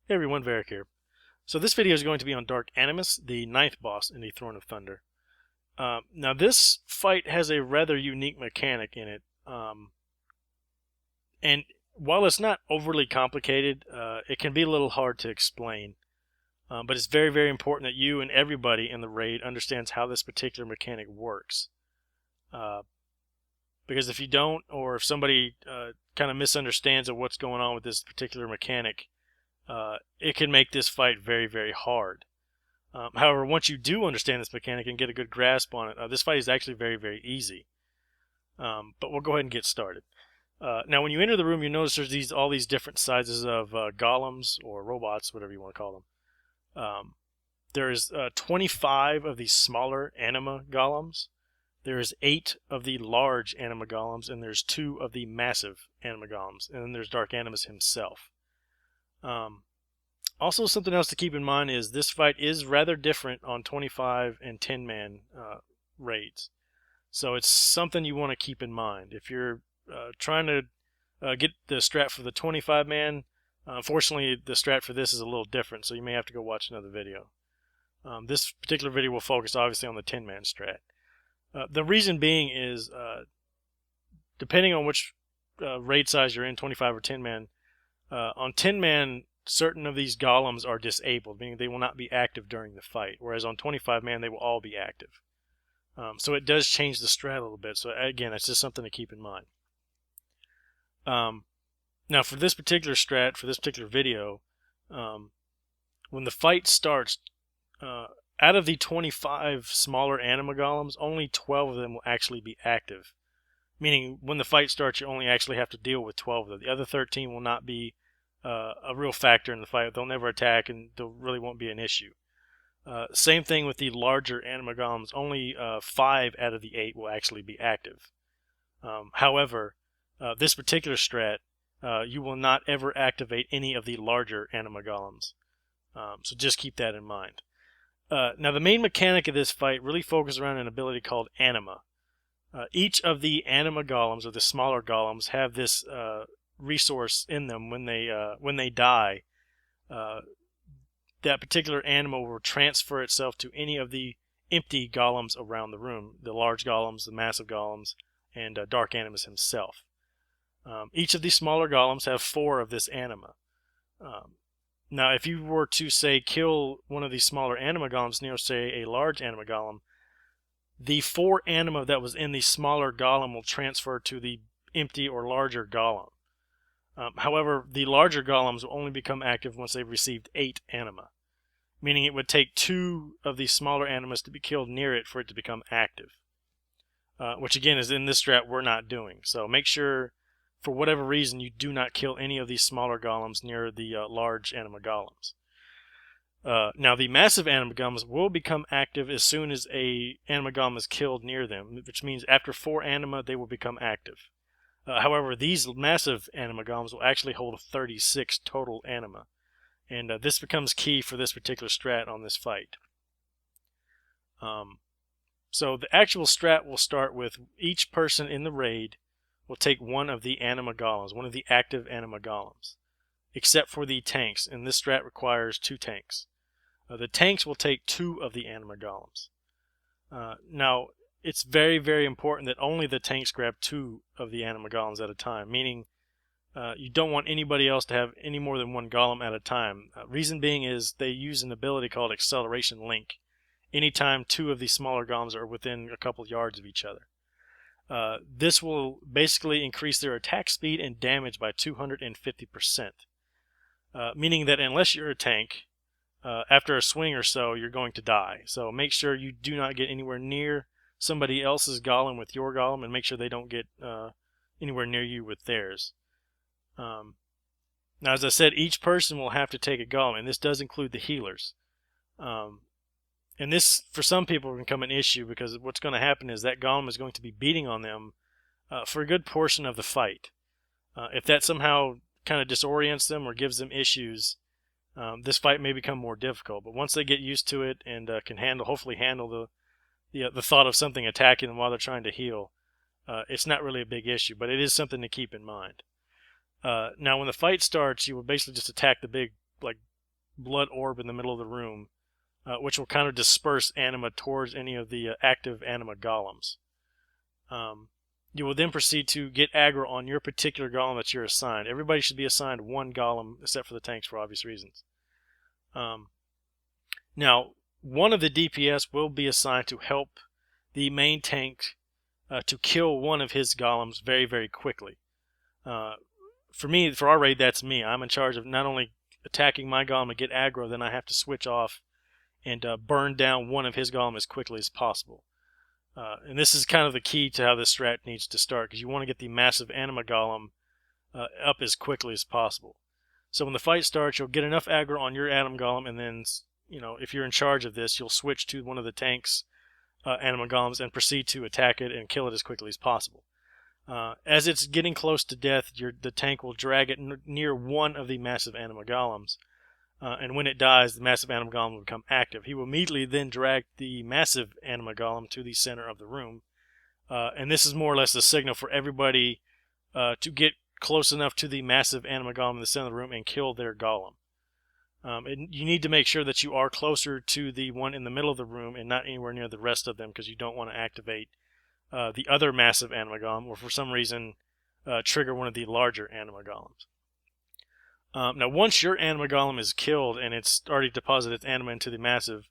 Hey everyone, Varric here. So this video is going to be on Dark Animus, the ninth boss in the Throne of Thunder. Now this fight has a rather unique mechanic in it, and while it's not overly complicated, it can be a little hard to explain. But it's very, very important that you and everybody in the raid understands how this particular mechanic works. Because if you don't, or if somebody kind of misunderstands of what's going on with this particular mechanic, it can make this fight very, very hard. However, once you do understand this mechanic and get a good grasp on it, this fight is actually very, very easy. But we'll go ahead and get started. Now, when you enter the room, you notice there's all these different sizes of golems or robots, whatever you want to call them. There's 25 of these smaller anima golems. There's 8 of the large anima golems, and there's 2 of the massive anima golems. And then there's Dark Animus himself. Also, something else to keep in mind is this fight is rather different on 25 and 10-man raids. So it's something you want to keep in mind. If you're trying to get the strat for the 25-man, unfortunately the strat for this is a little different, so you may have to go watch another video. This particular video will focus obviously on the 10-man strat. The reason being is, depending on which raid size you're in, 25 or 10-man, on 10-man, certain of these golems are disabled, meaning they will not be active during the fight, whereas on 25-man, they will all be active. So it does change the strat a little bit, so again, that's just something to keep in mind. Now, for this particular strat, for this particular video, when the fight starts, out of the 25 smaller anima golems, only 12 of them will actually be active. Meaning, when the fight starts, you only actually have to deal with 12 of them. The other 13 will not be a real factor in the fight. They'll never attack, and there really won't be an issue. Same thing with the larger anima golems. Only 5 out of the 8 will actually be active. However, this particular strat, you will not ever activate any of the larger anima golems. So just keep that in mind. Now, the main mechanic of this fight really focuses around an ability called Anima. Each of the anima golems, or the smaller golems, have this resource in them. When they die, that particular anima will transfer itself to any of the empty golems around the room, the large golems, the massive golems, and Dark Animus himself. Each of these smaller golems have 4 of this anima. Now, if you were to, say, kill one of these smaller anima golems near, say, a large anima golem, the 4 anima that was in the smaller golem will transfer to the empty or larger golem. However, the larger golems will only become active once they've received 8 anima, meaning it would take 2 of these smaller animas to be killed near it for it to become active. Which, again, is in this strat we're not doing. So make sure, for whatever reason, you do not kill any of these smaller golems near the large anima golems. Now, the massive anima golems will become active as soon as a anima golem is killed near them, which means after 4 anima, they will become active. However, these massive anima golems will actually hold 36 total anima, and this becomes key for this particular strat on this fight. So the actual strat will start with each person in the raid will take 1 of the anima golems, 1 of the active anima golems, except for the tanks, and this strat requires 2 tanks. The tanks will take 2 of the anima golems. Now, it's very, very important that only the tanks grab 2 of the anima golems at a time, meaning you don't want anybody else to have any more than 1 golem at a time. Reason being is they use an ability called Acceleration Link anytime 2 of these smaller golems are within a couple yards of each other. This will basically increase their attack speed and damage by 250%, meaning that unless you're a tank, after a swing or so, you're going to die. So make sure you do not get anywhere near somebody else's golem with your golem, and make sure they don't get anywhere near you with theirs. Now, as I said, each person will have to take a golem, and this does include the healers. And this, for some people, can become an issue, because what's going to happen is that golem is going to be beating on them for a good portion of the fight. If that somehow kind of disorients them or gives them issues, this fight may become more difficult. But once they get used to it and can hopefully handle the thought of something attacking them while they're trying to heal, it's not really a big issue, but it is something to keep in mind. Now, when the fight starts, you will basically just attack the big, blood orb in the middle of the room, which will kind of disperse anima towards any of the active anima golems. You will then proceed to get aggro on your particular golem that you're assigned. Everybody should be assigned one golem, except for the tanks for obvious reasons. Now, one of the DPS will be assigned to help the main tank to kill one of his golems very, very quickly. For our raid, that's me. I'm in charge of not only attacking my golem to get aggro, then I have to switch off and burn down one of his golem as quickly as possible. And this is kind of the key to how this strat needs to start, because you want to get the massive anima golem up as quickly as possible. So when the fight starts, you'll get enough aggro on your anima golem, and then, if you're in charge of this, you'll switch to one of the tank's anima golems and proceed to attack it and kill it as quickly as possible. As it's getting close to death, the tank will drag it near one of the massive anima golems. And when it dies, the massive anima golem will become active. He will immediately then drag the massive anima golem to the center of the room. And this is more or less a signal for everybody to get close enough to the massive anima golem in the center of the room and kill their golem. And you need to make sure that you are closer to the one in the middle of the room and not anywhere near the rest of them, because you don't want to activate the other massive anima golem, or for some reason trigger one of the larger anima golems. Now, once your anima golem is killed and it's already deposited its anima into the massive,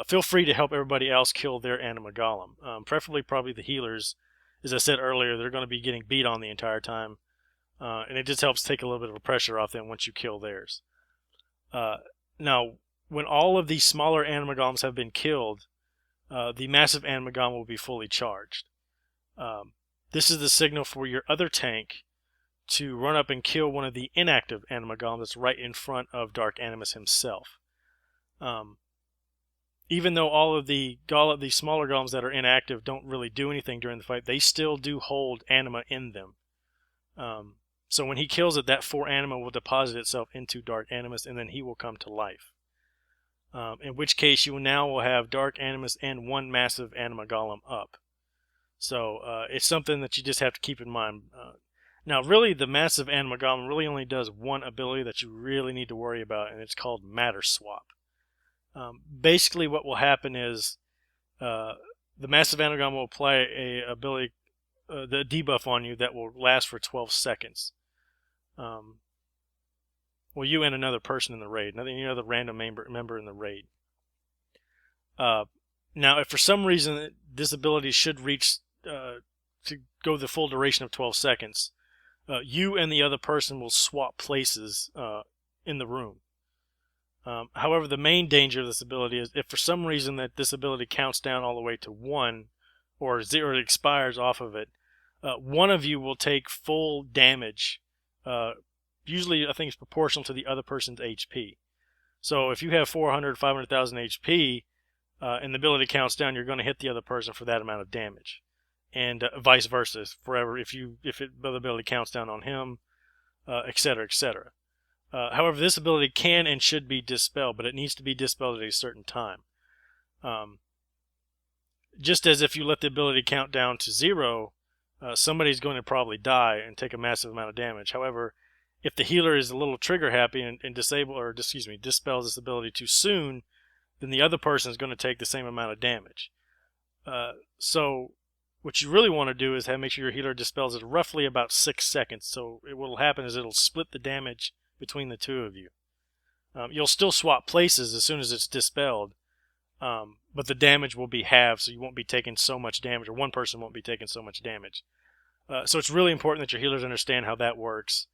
feel free to help everybody else kill their anima golem. Preferably probably the healers. As I said earlier, they're going to be getting beat on the entire time, and it just helps take a little bit of a pressure off them once you kill theirs. Now, when all of these smaller anima golems have been killed, the massive anima golem will be fully charged. This is the signal for your other tank to run up and kill one of the inactive anima golems that's right in front of Dark Animus himself. Even though all of the smaller golems that are inactive don't really do anything during the fight, they still do hold anima in them. So when he kills it, that 4 anima will deposit itself into Dark Animus, and then he will come to life. In which case you now will have Dark Animus and one massive anima golem up. So it's something that you just have to keep in mind. Now, really, the massive anima golem really only does one ability that you really need to worry about, and it's called Matter Swap. Basically, what will happen is the massive anima golem will apply a ability, the debuff on you that will last for 12 seconds. Well, you and another person in the raid, any other random member in the raid. Now, if for some reason this ability should reach to go the full duration of 12 seconds, you and the other person will swap places in the room. However, the main danger of this ability is if for some reason that this ability counts down all the way to 1 or 0, it expires off of it, one of you will take full damage. Usually, I think it's proportional to the other person's HP. So if you have 400, 500,000 HP, and the ability counts down, you're going to hit the other person for that amount of damage. And vice versa, forever, if the ability counts down on him, etc., etc. However, this ability can and should be dispelled, but it needs to be dispelled at a certain time. Just as if you let the ability count down to 0, somebody's going to probably die and take a massive amount of damage. However, if the healer is a little trigger happy and dispels this ability too soon, then the other person is going to take the same amount of damage. So what you really want to do is make sure your healer dispels it roughly about 6 seconds. So what will happen is it'll split the damage between the two of you. You'll still swap places as soon as it's dispelled, but the damage will be halved, so you won't be taking so much damage, or one person won't be taking so much damage. So it's really important that your healers understand how that works,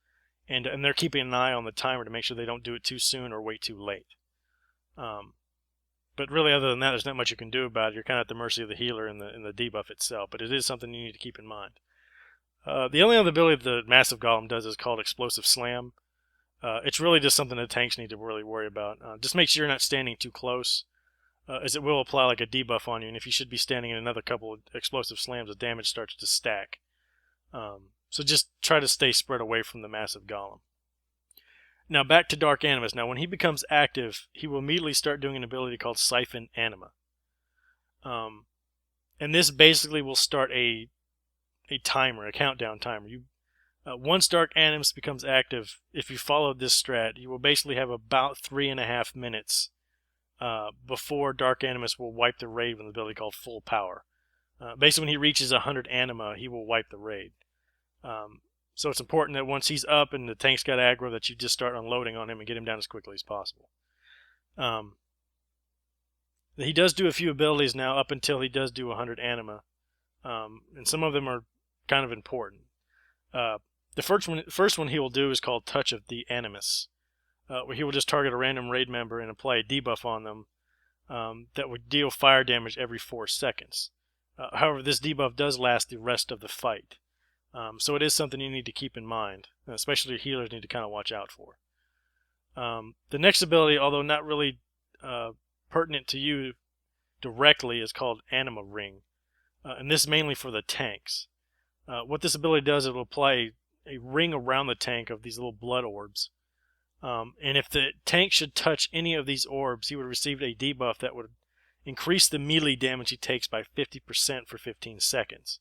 and they're keeping an eye on the timer to make sure they don't do it too soon or wait too late. But really, other than that, there's not much you can do about it. You're kind of at the mercy of the healer and the debuff itself, but it is something you need to keep in mind. The only other ability the massive golem does is called Explosive Slam. It's really just something the tanks need to really worry about. Just make sure you're not standing too close, as it will apply like a debuff on you, and if you should be standing in another couple of explosive slams, the damage starts to stack. So just try to stay spread away from the massive golem. Now back to Dark Animus. Now when he becomes active, he will immediately start doing an ability called Siphon Anima. And this basically will start a timer, a countdown timer. Once Dark Animus becomes active, if you follow this strat, you will basically have about 3.5 minutes before Dark Animus will wipe the raid with an ability called Full Power. Basically, when he reaches 100 anima, he will wipe the raid. So it's important that once he's up and the tank's got aggro, that you just start unloading on him and get him down as quickly as possible. He does do a few abilities now up until he does do 100 anima, and some of them are kind of important. The first one he will do is called Touch of the Animus, where he will just target a random raid member and apply a debuff on them that would deal fire damage every 4 seconds. However, this debuff does last the rest of the fight, so it is something you need to keep in mind, especially your healers need to kind of watch out for. The next ability, although not really pertinent to you directly, is called Anima Ring, and this is mainly for the tanks. What this ability does, it will apply a ring around the tank of these little blood orbs. And if the tank should touch any of these orbs, he would receive a debuff that would increase the melee damage he takes by 50% for 15 seconds.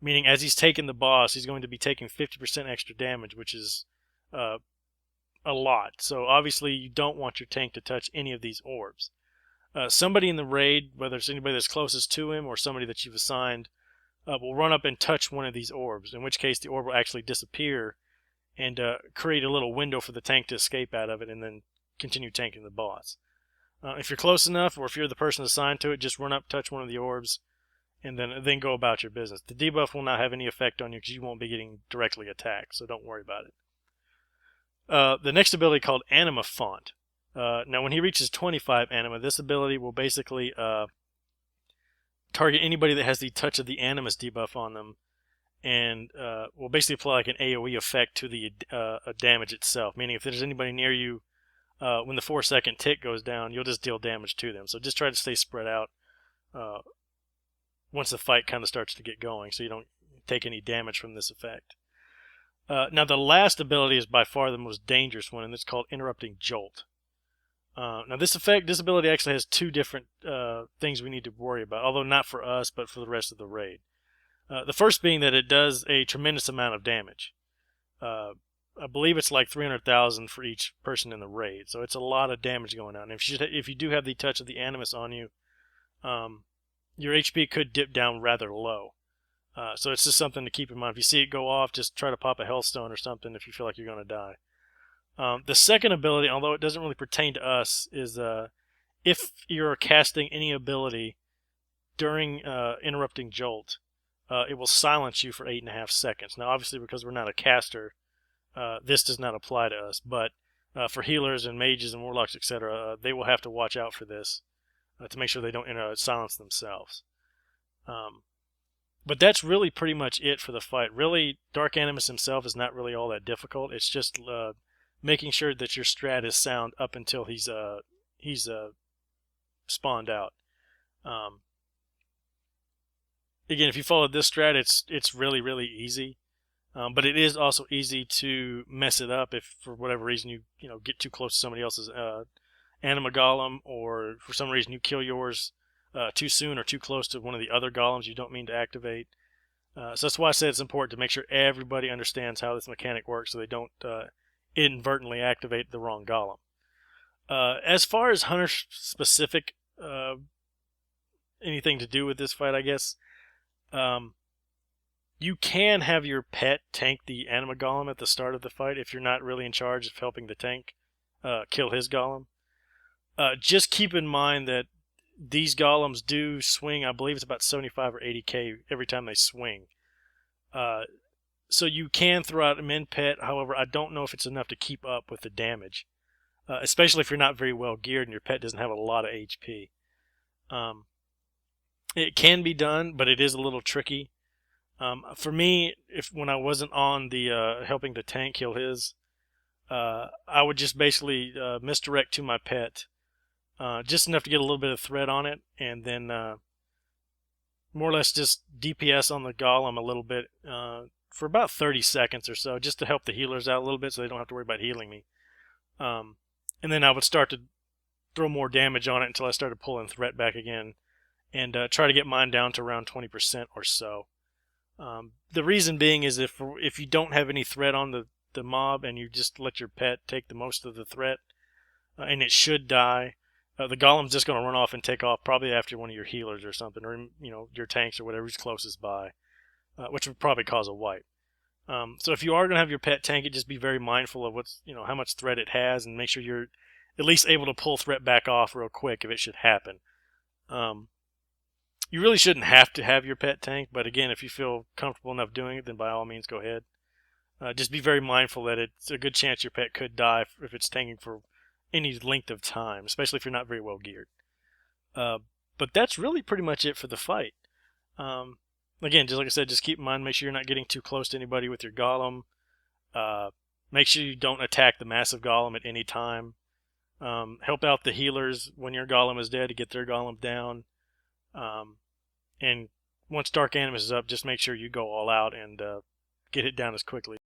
Meaning, as he's taking the boss, he's going to be taking 50% extra damage, which is a lot. So obviously, you don't want your tank to touch any of these orbs. Somebody in the raid, whether it's anybody that's closest to him or somebody that you've assigned, will run up and touch one of these orbs, in which case the orb will actually disappear and create a little window for the tank to escape out of it and then continue tanking the boss. If you're close enough, or if you're the person assigned to it, just run up, touch one of the orbs, and then go about your business. The debuff will not have any effect on you because you won't be getting directly attacked, so don't worry about it. The next ability called Anima Font. Now when he reaches 25 anima, this ability will basically target anybody that has the Touch of the Animus debuff on them, and will basically apply like an AoE effect to the damage itself. Meaning if there's anybody near you, when the 4-second tick goes down, you'll just deal damage to them. So just try to stay spread out once the fight kind of starts to get going, so you don't take any damage from this effect. Now the last ability is by far the most dangerous one, and it's called Interrupting Jolt. Now this ability actually has 2 different things we need to worry about, although not for us, but for the rest of the raid. The first being that it does a tremendous amount of damage. I believe it's like 300,000 for each person in the raid, so it's a lot of damage going on. If you do have the Touch of the Animus on you, your HP could dip down rather low. So it's just something to keep in mind. If you see it go off, just try to pop a Hellstone or something if you feel like you're going to die. The second ability, although it doesn't really pertain to us, is if you're casting any ability during Interrupting Jolt, it will silence you for 8.5 seconds. Now, obviously, because we're not a caster, this does not apply to us, but for healers and mages and warlocks, etc., they will have to watch out for this to make sure they don't silence themselves. But that's really pretty much it for the fight. Really, Dark Animus himself is not really all that difficult. It's just making sure that your strat is sound up until he's spawned out. Again, if you follow this strat, it's really, really easy. But it is also easy to mess it up if for whatever reason you get too close to somebody else's anima golem, or for some reason you kill yours too soon or too close to one of the other golems you don't mean to activate. So that's why I said it's important to make sure everybody understands how this mechanic works so they don't inadvertently activate the wrong golem. As far as hunter-specific anything to do with this fight, I guess, you can have your pet tank the anima golem at the start of the fight if you're not really in charge of helping the tank kill his golem. Just keep in mind that these golems do swing, I believe it's about 75 or 80k every time they swing. So you can throw out a min pet, however, I don't know if it's enough to keep up with the damage, especially if you're not very well geared and your pet doesn't have a lot of HP. It can be done, but it is a little tricky. For me, when I wasn't on the helping the tank kill his, I would just basically misdirect to my pet, just enough to get a little bit of threat on it, and then more or less just DPS on the golem a little bit for about 30 seconds or so, just to help the healers out a little bit so they don't have to worry about healing me. And then I would start to throw more damage on it until I started pulling threat back again, and try to get mine down to around 20% or so. The reason being is if you don't have any threat on the mob and you just let your pet take the most of the threat, and it should die, the golem's just going to run off and take off probably after one of your healers or something, or your tanks or whatever's closest by, which would probably cause a wipe. So if you are going to have your pet tank it, just be very mindful of how much threat it has, and make sure you're at least able to pull threat back off real quick if it should happen. You really shouldn't have to have your pet tank, but again, if you feel comfortable enough doing it, then by all means go ahead. Just be very mindful that it's a good chance your pet could die if it's tanking for any length of time, especially if you're not very well geared. But that's really pretty much it for the fight. Again, just like I said, just keep in mind, make sure you're not getting too close to anybody with your golem. Make sure you don't attack the massive golem at any time. Help out the healers when your golem is dead to get their golem down. And once Dark Animus is up, just make sure you go all out and get it down as quickly